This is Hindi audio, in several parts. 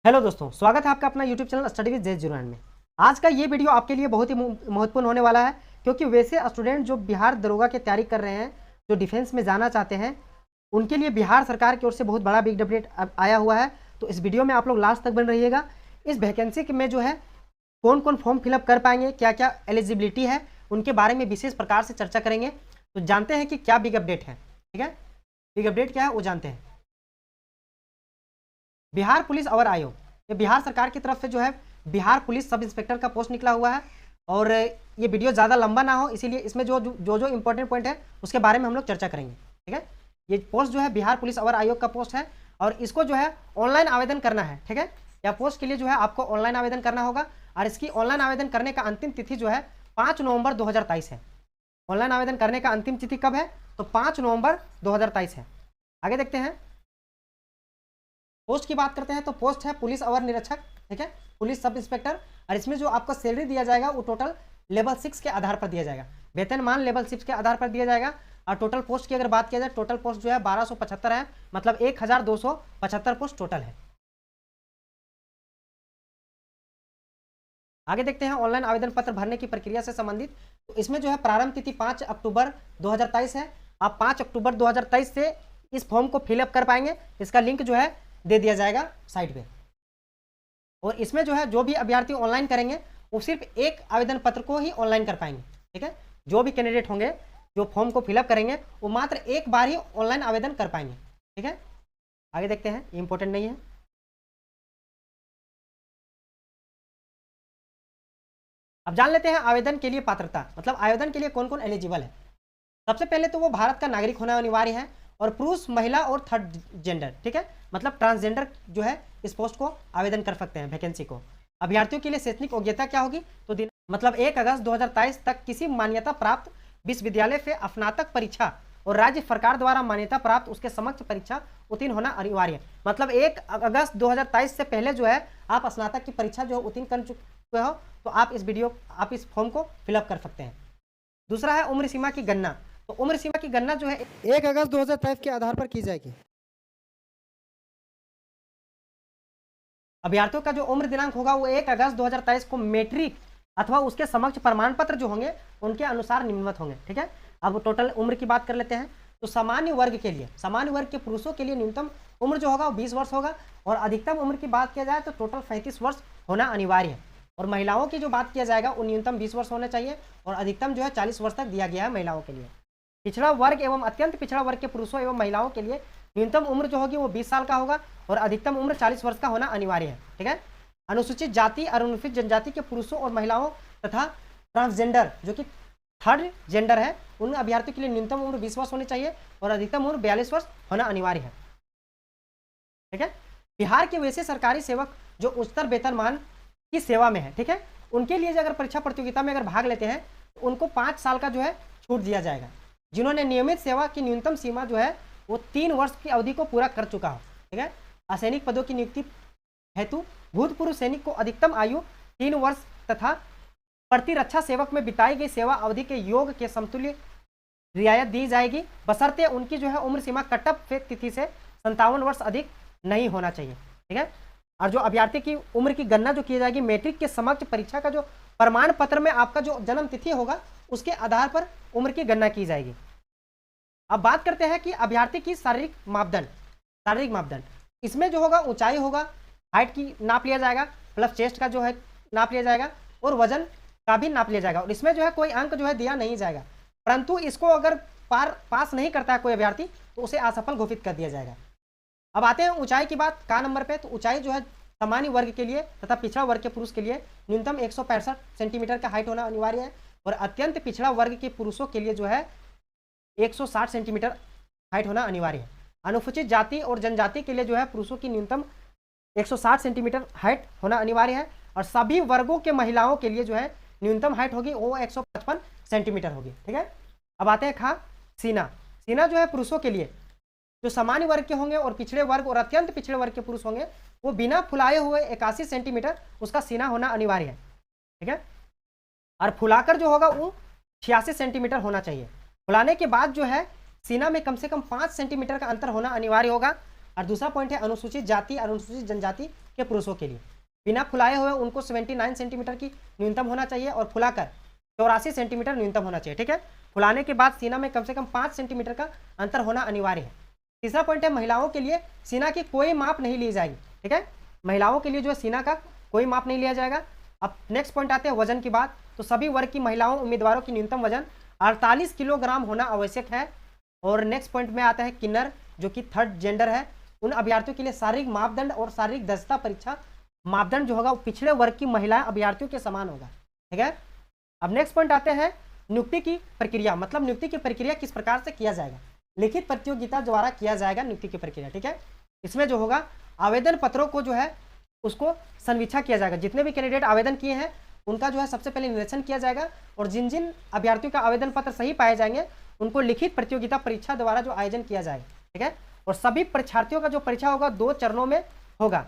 हेलो दोस्तों, स्वागत है आपका अपना YouTube channel study with J09 में। आज का ये वीडियो आपके लिए बहुत ही महत्वपूर्ण होने वाला है, क्योंकि वैसे स्टूडेंट जो बिहार दरोगा की तैयारी कर रहे हैं, जो डिफेंस में जाना चाहते हैं, उनके लिए बिहार सरकार की ओर से बहुत बड़ा बिग अपडेट आया हुआ है। तो इस वीडियो में आप लोग लास्ट तक बन रहिएगा। इस वैकेंसी में जो है कौन कौन फॉर्म फिलअप कर पाएंगे, क्या क्या एलिजिबिलिटी है, उनके बारे में विशेष प्रकार से चर्चा करेंगे। तो जानते हैं कि क्या बिग अपडेट है। ठीक है, बिग अपडेट क्या है वो जानते हैं। बिहार पुलिस अवर आयोग, ये बिहार सरकार की तरफ से जो है बिहार पुलिस सब इंस्पेक्टर का पोस्ट निकला हुआ है। और ये वीडियो ज़्यादा लंबा ना हो, इसीलिए इसमें जो इंपॉर्टेंट पॉइंट है उसके बारे में हम लोग चर्चा करेंगे। ठीक है, ये पोस्ट जो है बिहार पुलिस अवर आयोग का पोस्ट है और इसको जो है ऑनलाइन आवेदन करना है। ठीक है, या पोस्ट के लिए जो है आपको ऑनलाइन आवेदन करना होगा और इसकी ऑनलाइन आवेदन करने का अंतिम तिथि जो है 5 नवंबर 2023 है। ऑनलाइन आवेदन करने का अंतिम तिथि कब है? तो 5 नवंबर 2023 है। आगे देखते हैं, पोस्ट की बात करते हैं तो पोस्ट है पुलिस अवर निरीक्षक। ठीक है, पुलिस सब इंस्पेक्टर। और इसमें जो आपको सैलरी दिया जाएगा वो टोटल लेवल 6 के आधार पर दिया जाएगा, वेतनमान लेवल 6 के आधार पर दिया जाएगा। और टोटल पोस्ट की अगर बात किया जाए, टोटल पोस्ट जो है 1275 है, मतलब 1275 पोस्ट टोटल है। आगे देखते हैं ऑनलाइन आवेदन पत्र भरने की प्रक्रिया से संबंधित। तो इसमें जो है प्रारंभ तिथि 5 अक्टूबर 2023 है। आप 5 अक्टूबर 2023 से इस फॉर्म को फिलअप कर पाएंगे। इसका लिंक जो है दे दिया जाएगा साइट पे। और इसमें जो है जो भी अभ्यर्थी ऑनलाइन करेंगे वो सिर्फ एक आवेदन पत्र को ही ऑनलाइन कर पाएंगे। ठीक है, जो भी कैंडिडेट होंगे जो फॉर्म को फिलअप करेंगे वो मात्र एक बार ही ऑनलाइन आवेदन कर पाएंगे। ठीक है, आगे देखते हैं, इंपॉर्टेंट नहीं है। अब जान लेते हैं आवेदन के लिए पात्रता, मतलब आवेदन के लिए कौन कौन एलिजिबल है। सबसे पहले तो वो भारत का नागरिक होना अनिवार्य है और पुरुष, महिला और थर्ड जेंडर। ठीक है, मतलब ट्रांसजेंडर जो है इस पोस्ट को आवेदन कर सकते हैं वैकेंसी को। अभ्यर्थियों के लिए शैक्षणिक योग्यता क्या होगी? तो मतलब 1 अगस्त 2023 तक किसी मान्यता प्राप्त विश्वविद्यालय से स्नातक परीक्षा और राज्य सरकार द्वारा मान्यता प्राप्त उसके समक्ष परीक्षा उत्तीर्ण होना अनिवार्य है। मतलब 1 अगस्त 2023 से पहले जो है आप स्नातक की परीक्षा जो उत्तीर्ण कर चुके हो तो आप इस फॉर्म को फिलअप कर सकते हैं। दूसरा है उम्र सीमा की गणना। तो उम्र सीमा की गणना जो है 1 अगस्त 2023 के आधार पर की जाएगी। अभ्यर्थियों का जो उम्र दिनांक होगा वो 1 अगस्त 2023 को मैट्रिक अथवा उसके समक्ष प्रमाण पत्र जो होंगे उनके अनुसार निम्नवत होंगे। ठीक है, अब टोटल उम्र की बात कर लेते हैं। तो सामान्य वर्ग के पुरुषों के लिए न्यूनतम उम्र जो होगा वो 20 वर्ष होगा और अधिकतम उम्र की बात किया जाए तो टोटल 35 वर्ष होना अनिवार्य है। और महिलाओं की जो बात किया जाएगा वो न्यूनतम 20 वर्ष होना चाहिए और अधिकतम जो है 40 वर्ष तक दिया गया है महिलाओं के लिए। पिछड़ा वर्ग एवं अत्यंत पिछड़ा वर्ग के पुरुषों एवं महिलाओं के लिए न्यूनतम उम्र जो होगी वो 20 साल का होगा और अधिकतम उम्र 40 वर्ष का होना अनिवार्य है। ठीक है, अनुसूचित जाति और अनुसूचित जनजाति के पुरुषों और महिलाओं तथा ट्रांसजेंडर जो कि थर्ड जेंडर है उन अभ्यर्थियों के लिए न्यूनतम उम्र 20 वर्ष होनी चाहिए और अधिकतम उम्र 42 वर्ष होना अनिवार्य है। ठीक है, बिहार के वैसे सरकारी सेवक जो उच्चतर वेतनमान की सेवा में है, ठीक है, उनके लिए अगर परीक्षा प्रतियोगिता में अगर भाग लेते हैं तो उनको 5 साल का जो है छूट दिया जाएगा। जिन्होंने नियमित सेवा की न्यूनतम सीमा जो है वो 3 वर्ष की अवधि को पूरा कर चुका हो। ठीक है, असैनिक पदों की नियुक्ति हेतु भूतपूर्व सैनिक को अधिकतम आयु 3 वर्ष तथा प्रतिरक्षा सेवक में बिताई गई सेवा अवधि के योग के समतुल्य रियायत दी जाएगी, बशर्ते उनकी जो है उम्र सीमा कट ऑफ तिथि से 57 वर्ष अधिक नहीं होना चाहिए। ठीक है, और जो अभ्यर्थी की उम्र की गणना जो की जाएगी मैट्रिक के समक्ष परीक्षा का जो प्रमाण पत्र में आपका जो जन्म तिथि होगा उसके आधार पर उम्र की गणना की जाएगी। अब बात करते हैं कि अभ्यर्थी की शारीरिक मापदंड इसमें जो होगा ऊंचाई होगा, हाइट की नाप लिया जाएगा, प्लस चेस्ट का जो है नाप लिया जाएगा और वजन का भी नाप लिया जाएगा। और इसमें जो है कोई अंक जो है दिया नहीं जाएगा, परंतु इसको अगर पास नहीं करता है कोई अभ्यर्थी तो उसे असफल घोषित कर दिया जाएगा। अब आते हैं ऊंचाई की बात का नंबर पे। तो ऊंचाई जो है सामान्य वर्ग के लिए तथा पिछड़ा वर्ग के पुरुष के लिए न्यूनतम 165 सेंटीमीटर का हाइट होना अनिवार्य है और अत्यंत पिछड़ा वर्ग के पुरुषों के लिए जो है 160 सेंटीमीटर हाइट होना अनिवार्य है। अनुसूचित जाति और जनजाति के लिए जो है पुरुषों की न्यूनतम 160 सेंटीमीटर हाइट होना अनिवार्य है और सभी वर्गों के महिलाओं के लिए जो है न्यूनतम हाइट होगी वो 155 सेंटीमीटर होगी। ठीक है, अब आते हैं सीना जो है पुरुषों के लिए जो सामान्य वर्ग के होंगे और पिछड़े वर्ग और अत्यंत पिछड़े वर्ग के पुरुष होंगे वो बिना फुलाए हुए 81 सेंटीमीटर उसका सीना होना अनिवार्य है। ठीक है, और फुलाकर जो होगा वो 86 सेंटीमीटर होना चाहिए। फुलाने के बाद जो है सीना में कम से कम 5 सेंटीमीटर का अंतर होना अनिवार्य होगा और दूसरा पॉइंट है अनुसूचित जाति अनुसूचित जनजाति के पुरुषों के लिए बिना फुलाए हुए उनको 79 सेंटीमीटर की न्यूनतम होना चाहिए और फुलाकर 84 सेंटीमीटर न्यूनतम होना चाहिए। ठीक है, फुलाने के बाद सीना में कम से कम 5 सेंटीमीटर का अंतर होना अनिवार्य है। तीसरा पॉइंट है महिलाओं के लिए सीना की कोई माप नहीं ली जाएगी। ठीक है, महिलाओं के लिए जो है सीना का कोई माप नहीं लिया जाएगा। अब नेक्स्ट पॉइंट आते हैं वजन की बात। तो सभी वर्ग की महिलाओं उम्मीदवारों की न्यूनतम वजन 48 किलोग्राम होना आवश्यक है। और नेक्स्ट पॉइंट में आता है किन्नर जो कि थर्ड जेंडर है, उन अभ्यर्थियों के लिए शारीरिक मापदंड और शारीरिक दक्षता परीक्षा मापदंड जो होगा वो पिछड़े वर्ग की महिला अभ्यर्थियों के समान होगा। ठीक है, अब नेक्स्ट पॉइंट आते हैं नियुक्ति की प्रक्रिया, मतलब नियुक्ति की प्रक्रिया किस प्रकार से किया जाएगा। लिखित प्रतियोगिता द्वारा किया जाएगा नियुक्ति की प्रक्रिया। ठीक है, इसमें जो होगा आवेदन पत्रों को जो है उसको संवीक्षा किया जाएगा। जितने भी कैंडिडेट आवेदन किए हैं उनका जो है सबसे पहले निरीक्षण किया जाएगा और जिन जिन अभ्यर्थियों का आवेदन पत्र सही पाए जाएंगे उनको लिखित प्रतियोगिता परीक्षा द्वारा जो आयोजन किया जाएगा। ठीक है, और सभी परीक्षार्थियों का जो परीक्षा होगा 2 चरणों में होगा।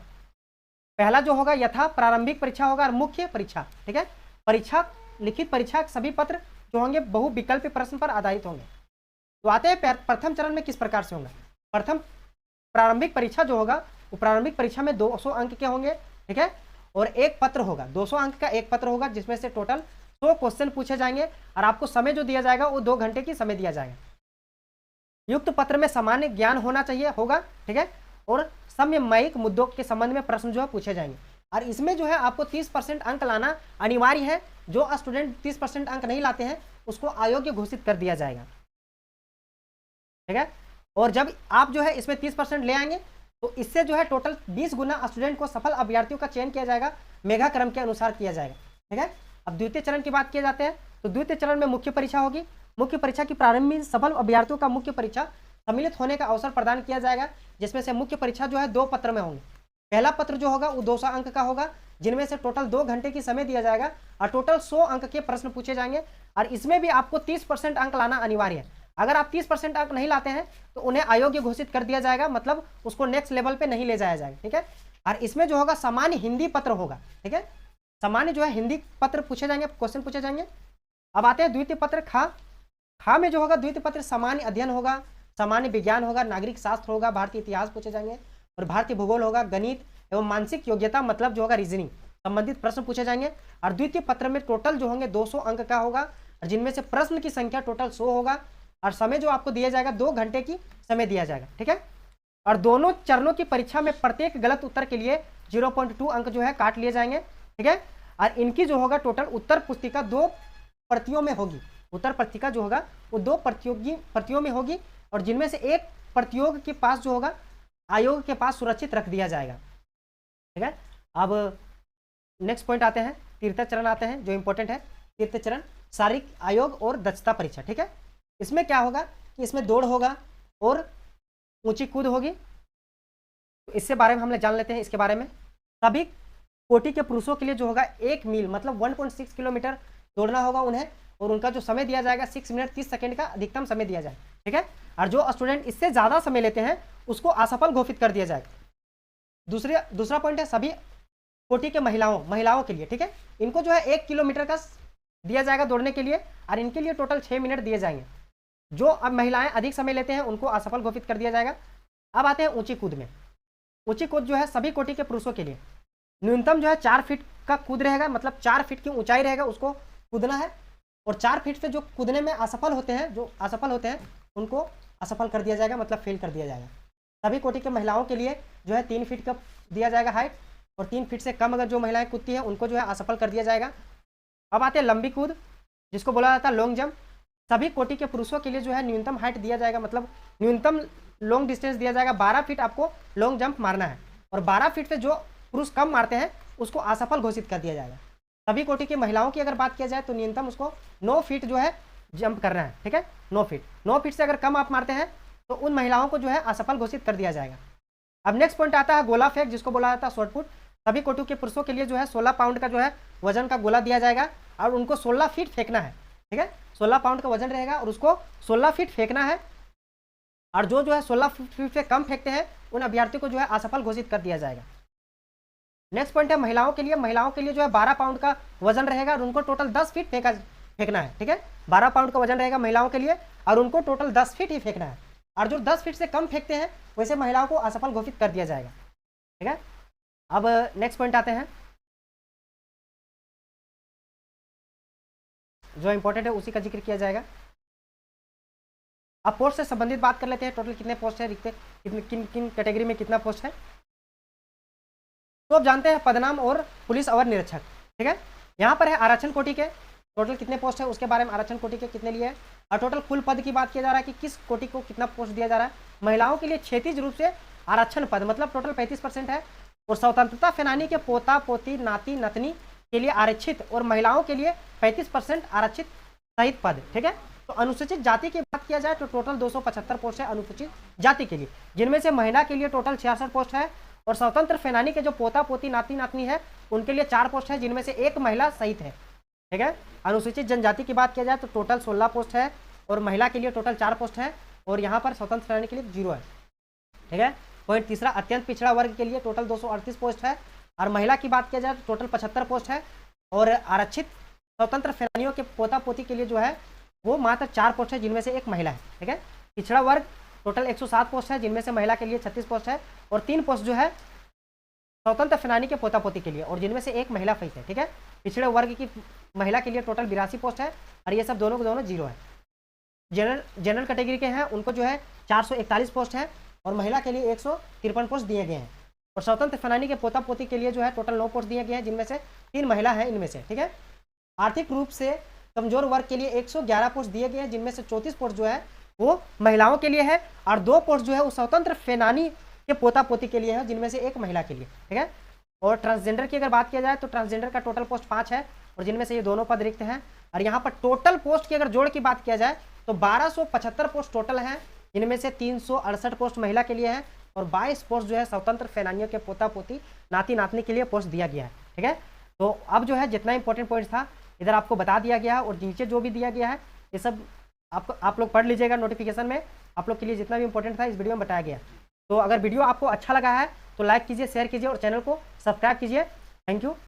पहला जो होगा यथा प्रारंभिक परीक्षा होगा और मुख्य परीक्षा। ठीक है, परीक्षा लिखित परीक्षा सभी पत्र जो होंगे बहुविकल्प प्रश्न पर आधारित होंगे। तो आते हैं प्रथम चरण में किस प्रकार से होगा। प्रथम प्रारंभिक परीक्षा जो होगा वो प्रारंभिक परीक्षा में 200 अंक के होंगे। ठीक है, और एक पत्र होगा, 200 अंक का एक पत्र होगा जिसमें से टोटल 100 क्वेश्चन पूछे जाएंगे और आपको समय जो दिया जाएगा वो 2 घंटे की समय दिया जाएगा। युक्त पत्र में सामान्य ज्ञान होना चाहिए होगा। ठीक है, और समसामयिक मुद्दों के संबंध में प्रश्न जो है पूछे जाएंगे और इसमें जो है आपको 30% अंक लाना अनिवार्य है। जो स्टूडेंट 30% अंक नहीं लाते हैं उसको अयोग्य घोषित कर दिया जाएगा। ठीक है, और जब आप जो है इसमें 30% ले आएंगे तो इससे जो है टोटल 20 गुना स्टूडेंट को सफल अभ्यर्थियों का चयन किया जाएगा, मेगा क्रम के अनुसार किया जाएगा। ठीक है, अब द्वितीय चरण की बात किए जाते हैं तो द्वितीय चरण में मुख्य परीक्षा होगी। मुख्य परीक्षा की प्रारंभ में सफल अभ्यर्थियों का मुख्य परीक्षा सम्मिलित होने का अवसर प्रदान किया जाएगा, जिसमें से मुख्य परीक्षा जो है 2 पत्र में होंगे। पहला पत्र जो होगा वो 200 अंक का होगा जिनमें से टोटल 2 घंटे की समय दिया जाएगा और टोटल 100 अंक के प्रश्न पूछे जाएंगे और इसमें भी आपको 30% अंक लाना अनिवार्य है। अगर आप 30% अंक नहीं लाते हैं तो उन्हें अयोग्य घोषित कर दिया जाएगा, मतलब उसको नेक्स्ट लेवल पे नहीं ले जाया जाएगा। ठीक है, और इसमें जो होगा सामान्य हिंदी पत्र होगा। ठीक है, सामान्य जो है हिंदी पत्र पूछे जाएंगे, क्वेश्चन पूछे जाएंगे। अब आते हैं द्वितीय पत्र खा में जो होगा द्वितीय पत्र सामान्य अध्ययन होगा, सामान्य विज्ञान होगा, नागरिक शास्त्र होगा, भारतीय इतिहास पूछे जाएंगे और भारतीय भूगोल होगा, गणित एवं मानसिक योग्यता मतलब जो होगा रीजनिंग संबंधित प्रश्न पूछे जाएंगे। और द्वितीय पत्र में टोटल जो होंगे 200 अंक का होगा और जिनमें से प्रश्न की संख्या टोटल 100 होगा और समय जो आपको दिया जाएगा 2 घंटे की समय दिया जाएगा। ठीक है, और दोनों चरणों की परीक्षा में प्रत्येक गलत उत्तर के लिए 0.2 अंक जो है काट लिए जाएंगे। ठीक है, और इनकी जो होगा टोटल उत्तर पुस्तिका 2 प्रतियों में होगी। उत्तर पुस्तिका जो होगा वो 2 प्रतियों में होगी और जिनमें से एक प्रतियोग के पास जो होगा आयोग के पास सुरक्षित रख दिया जाएगा। ठीक है, अब नेक्स्ट पॉइंट आते हैं, तीसरा चरण आते हैं जो इंपॉर्टेंट है। तीसरा चरण शारीरिक आयोग और दक्षता परीक्षा। ठीक है, इसमें क्या होगा कि इसमें दौड़ होगा और ऊंची कूद होगी। तो इससे बारे में हम लोग जान लेते हैं। इसके बारे में सभी कोटि के पुरुषों के लिए जो होगा 1 मील मतलब 1.6 किलोमीटर दौड़ना होगा उन्हें और उनका जो समय दिया जाएगा 6 मिनट 30 सेकंड का अधिकतम समय दिया जाएगा। ठीक है, और जो स्टूडेंट इससे ज़्यादा समय लेते हैं उसको असफल घोषित कर दिया जाएगा। दूसरा पॉइंट है सभी कोटि के महिलाओं के लिए। ठीक है, इनको जो है 1 किलोमीटर का दिया जाएगा दौड़ने के लिए और इनके लिए टोटल 6 मिनट दिए जाएंगे। जो अब महिलाएं अधिक समय लेते हैं उनको असफल घोषित कर दिया जाएगा। अब आते हैं ऊंची कूद में। ऊंची कूद जो है सभी कोटि के पुरुषों के लिए न्यूनतम जो है 4 फीट का कूद रहेगा, मतलब 4 फीट की ऊंचाई रहेगा उसको कूदना है और 4 फीट से जो कूदने में असफल होते हैं उनको असफल कर दिया जाएगा, मतलब फेल कर दिया जाएगा। सभी कोटि के महिलाओं के लिए जो है 3 फीट का दिया जाएगा हाइट और 3 फीट से कम अगर जो महिलाएं कूदती हैं उनको जो है असफल कर दिया जाएगा। अब आते हैं लंबी कूद जिसको बोला जाता है लॉन्ग जंप। सभी कोटि के पुरुषों के लिए जो है न्यूनतम हाइट दिया जाएगा, मतलब न्यूनतम लॉन्ग डिस्टेंस दिया जाएगा। 12 फीट आपको लॉन्ग जंप मारना है और 12 फीट से जो पुरुष कम मारते हैं उसको असफल घोषित कर दिया जाएगा। सभी कोटि की महिलाओं की अगर बात किया जाए तो न्यूनतम उसको 9 फीट जो है जंप करना है। ठीक है, 9 फीट से अगर कम आप मारते हैं तो उन महिलाओं को जो है असफल घोषित कर दिया जाएगा। अब नेक्स्ट पॉइंट आता है गोला फेंक जिसको बोला जाता है शॉर्ट पुट। सभी कोटि के पुरुषों के लिए जो है 16 पाउंड का जो है वजन का गोला दिया जाएगा और उनको 16 फीट फेंकना है। ठीक है, 16 पाउंड का वजन रहेगा और उसको 16 फीट फेंकना है और जो है 16 फीट से कम फेंकते हैं उन अभ्यर्थियों को जो है असफल घोषित कर दिया जाएगा। नेक्स्ट पॉइंट है महिलाओं के लिए जो है 12 पाउंड का वजन रहेगा और उनको टोटल 10 फीट फेंकना है। ठीक है, 12 पाउंड का वजन रहेगा महिलाओं के लिए और उनको टोटल 10 फीट ही फेंकना है। और जो 10 फीट से कम फेंकते हैं वैसे महिलाओं को असफल घोषित कर दिया जाएगा। ठीक है, अब नेक्स्ट पॉइंट आते हैं, जो इंपॉर्टेंट है उसी का जिक्र किया जाएगा। अब पोस्ट से संबंधित बात कर लेते हैं, टोटल कितने पोस्ट है, रिक्त किन किन कैटेगरी में कितना पोस्ट है। तो अब जानते हैं पदनाम और पुलिस अवर निरीक्षक। ठीक है, यहाँ पर है आरक्षण कोटि के टोटल कितने पोस्ट है, उसके बारे में आरक्षण कोटि के कितने लिए है, और टोटल कुल पद की बात किया जा रहा है कि किस कोटि को कितना पोस्ट दिया जा रहा है। महिलाओं के लिए क्षैतिज रूप से आरक्षण पद मतलब टोटल 35% है, और स्वतंत्रता सेनानी के पोता पोती नाती नतनी के लिए आरक्षित, और महिलाओं के लिए 35% आरक्षित सहित पद। ठीक है, तो अनुसूचित जाति की बात किया जाए तो टोटल 275 पोस्ट है अनुसूचित जाति के लिए, जिनमें से महिला के लिए टोटल 66 पोस्ट है, और स्वतंत्र सेनानी के जो पोता पोती नाती नातनी है उनके लिए 4 पोस्ट है, जिनमें से 1 महिला सहित है। ठीक है, अनुसूचित जनजाति की बात किया जाए तो टोटल 16 पोस्ट है, और महिला के लिए टोटल 4 पोस्ट है, और यहाँ पर स्वतंत्र सेनानी के लिए 0 है। ठीक है, पॉइंट तीसरा, अत्यंत पिछड़ा वर्ग के लिए टोटल 238 पोस्ट है, और महिला की बात किया जाए तो टोटल 75 पोस्ट है, और आरक्षित स्वतंत्र सेनानियों के पोता पोती के लिए जो है वो मात्र 4 पोस्ट है, जिनमें से 1 महिला है। ठीक है, पिछड़ा वर्ग टोटल 107 पोस्ट है, जिनमें से महिला के लिए 36 पोस्ट है, और 3 पोस्ट जो है स्वतंत्र सेनानी के पोता पोती के लिए, और जिनमें से 1 महिला फैस है। ठीक है, पिछड़े वर्ग की महिला के लिए टोटल 82 पोस्ट है, और ये सब दोनों के दोनों 0 है। जनरल कैटेगरी के हैं उनको जो है 441 पोस्ट है, और महिला के लिए 153 पोस्ट दिए गए हैं, और स्वतंत्र सेनानी के पोता पोती के लिए जो है टोटल 9 पोस्ट दिए गए हैं, जिनमें से 3 महिला है इनमें से। ठीक है, आर्थिक रूप से कमजोर वर्ग के लिए 111 पोस्ट दिए गए हैं, जिनमें से 34 पोस्ट जो है वो महिलाओं के लिए है, और 2 पोस्ट जो है वो स्वतंत्र सेनानी के पोता पोती के लिए है, जिनमें से 1 महिला के लिए। ठीक है, और ट्रांसजेंडर की अगर बात किया जाए तो ट्रांसजेंडर का टोटल पोस्ट 5 है, और जिनमें से ये दोनों पद रिक्त हैं, और यहाँ पर टोटल पोस्ट की अगर जोड़ की बात किया जाए तो 1275 पोस्ट टोटल हैं, जिनमें से 368 पोस्ट महिला के लिए है, और 22 पोस्ट जो है स्वतंत्र सेनानियों के पोता पोती नाती नातनी के लिए पोस्ट दिया गया है। ठीक है, तो अब जो है जितना इंपॉर्टेंट पॉइंट था इधर आपको बता दिया गया है, और नीचे जो भी दिया गया है ये सब आप लोग पढ़ लीजिएगा, नोटिफिकेशन में आप लोग के लिए जितना भी इंपॉर्टेंट था इस वीडियो में बताया गया। तो अगर वीडियो आपको अच्छा लगा है तो लाइक कीजिए, शेयर कीजिए, और चैनल को सब्सक्राइब कीजिए। Thank you.